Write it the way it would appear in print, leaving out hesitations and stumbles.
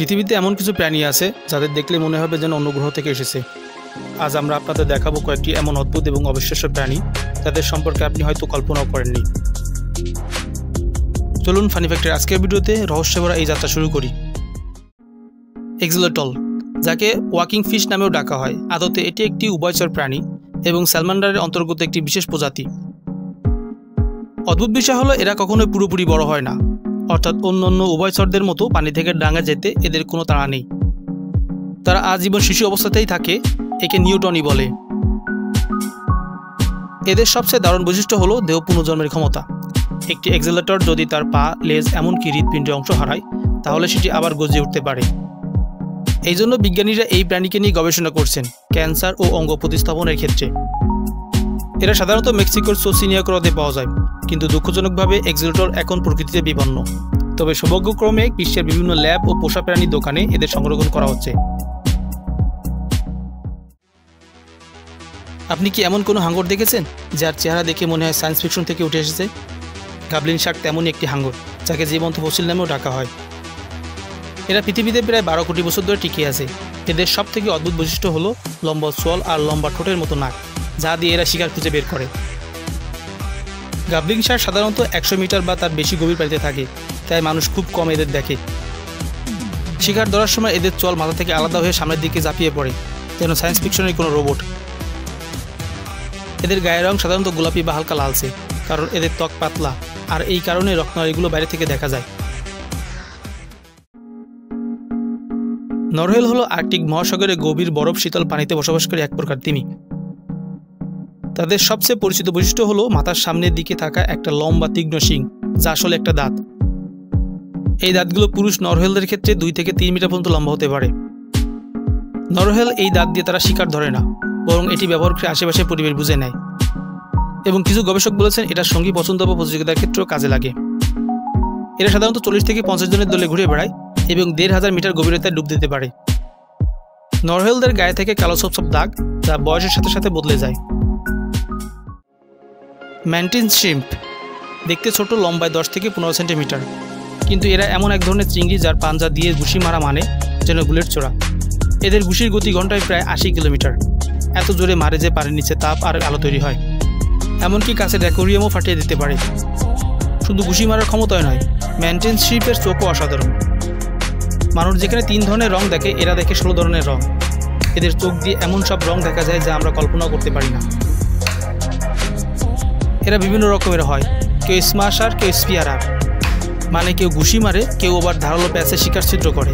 পৃথিবীতে এমন কিছু প্রাণী আছে যাদের দেখলে মনে হবে যেন অন্য গ্রহ থেকে এসেছে। আজ আমরা আপনাদের দেখাবো কয়েকটি এমন অদ্ভুত এবং অবিশ্বাস্য প্রাণী যাদের সম্পর্কে আপনি হয়তো কল্পনাও করেননি। চলুন ফানি ফ্যাক্টের আজকের ভিডিওতে রহস্য ভরা এই যাত্রা শুরু করি। এক্সিলটল, যাকে ওয়াকিং ফিশ নামেও ডাকা হয়, আদতে এটি একটি উভয়চর প্রাণী এবং স্যালমান্ডারের অন্তর্গত একটি বিশেষ প্রজাতি। অদ্ভুত বিষয় হলো এরা কখনোই পুরোপুরি বড় হয় না, অর্থাৎ অন্যান্য উভয়চরদের মতো পানি থেকে ডাঙা যেতে এদের কোনো তাড়া নেই। তারা আজীবন শিশু অবস্থাতেই থাকে, একে নিউটনই বলে। এদের সবচেয়ে দারুণ বৈশিষ্ট্য হলো দেহ পুনর্জন্মের ক্ষমতা। একটি এক্সিলটর যদি তার পা, লেজ এমনকি হৃৎপিণ্ডের অংশ হারায় তাহলে সেটি আবার গজিয়ে উঠতে পারে। এই জন্য বিজ্ঞানীরা এই প্রাণীকে নিয়ে গবেষণা করছেন ক্যান্সার ও অঙ্গ প্রতিস্থাপনের ক্ষেত্রে। এরা সাধারণত মেক্সিকোর সোসিনিয়াক হ্রদে পাওয়া যায়, কিন্তু দুঃখজনকভাবে এক্সিলটর এখন প্রকৃতিতে বিপন্ন। তবে সৌভাগ্যক্রমে বিশ্বের বিভিন্ন ল্যাব ও পোষা প্রাণীর দোকানে এদের সংরক্ষণ করা হচ্ছে। আপনি কি এমন কোনো হাঙ্গর দেখেছেন যার চেহারা দেখে মনে হয় সায়েন্স ফিকশন থেকে উঠে এসেছে? গাবলিন শার্ক তেমনই একটি হাঙ্গর, যাকে জীবন্ত ফসিল নামেও ডাকা হয়। এরা পৃথিবীতে প্রায় 12 কোটি বছর ধরে টিকে আছে। এদের সব থেকে অদ্ভুত বৈশিষ্ট্য হলো লম্বা চোয়াল আর লম্বা ঠোঁটের মতো নাক, যা দিয়ে এরা শিকার খুঁজে বের করে। গাবলিন শার্ক সাধারণত 100 মিটার বা তার বেশি গভীর পানিতে থাকে, তাই মানুষ খুব কম এদের দেখে। শিকার ধরার সময় এদের চোয়াল মাথা থেকে আলাদা হয়ে সামনের দিকে ঝাঁপিয়ে পড়ে, যেন সায়েন্স ফিকশনের কোনো রোবট। এদের গায়ের রং সাধারণত গোলাপি বা হালকা লালচে, কারণ এদের ত্বক পাতলা, আর এই কারণে রক্তনালীগুলো বাইরে থেকে দেখা যায়। নরহেল হলো আর্কটিক মহাসাগরে গভীর বরফ শীতল পানিতে বসবাসকারী এক প্রকার তিমি। তাদের সবচেয়ে পরিচিত বৈশিষ্ট্য হলো মাথার সামনের দিকে থাকা একটা লম্বা তীক্ষ্ণ শিং, যা আসলে একটা দাঁত। এই দাঁতগুলো পুরুষ নরহেলদের ক্ষেত্রে 2 থেকে 3 মিটার পর্যন্ত লম্বা হতে পারে। নরহেল এই দাঁত দিয়ে তারা শিকার ধরে না, বরং এটি ব্যবহার করে আশেপাশের পরিবেশ বুঝে নেয়, এবং কিছু গবেষক বলেছেন এটা সঙ্গী পছন্দ বা প্রতিযোগিতার ক্ষেত্রেও কাজে লাগে। এরা সাধারণত 40 থেকে 50 জনের দলে ঘুরে বেড়ায় এবং 1500 মিটার গভীরতায় ডুব দিতে পারে। নরহেলদের গায়ে থেকে কালো ছোপ দাগ, যা বয়সের সাথে সাথে বদলে যায়। ম্যান্টিন শ্রিম্প দেখতে ছোট, লম্বায় 10 থেকে 15 সেন্টিমিটার, কিন্তু এরা এমন এক ধরনের চিংড়ি যার পাঞ্জা দিয়ে ঘুষি মারা মানে যেন বুলেট ছোড়া। এদের ঘুষির গতি ঘন্টায় প্রায় 80 কিলোমিটার, এত জোরে মারে যে পানির নিচে তাপ আর আলো তৈরি হয়, এমনকি কাছের অ্যাকোয়ারিয়ামও ফাটিয়ে দিতে পারে। শুধু ঘুষি মারার ক্ষমতায় নয়, ম্যান্টিন শ্রিম্পের চোখও অসাধারণ। মানুষ যেখানে 3 ধরনের রং দেখে, এরা দেখে 16 ধরনের রং। এদের চোখ দিয়ে এমন সব রং দেখা যায় যা আমরা কল্পনাও করতে পারি না। এরা বিভিন্ন রকমের হয়, কেউ স্মাশার, কেউ স্পিয়ারার, মানে কেউ ঘুষি মারে, কেউ আবার ধারালো প্যাঁচে শিকার ছিদ্র করে।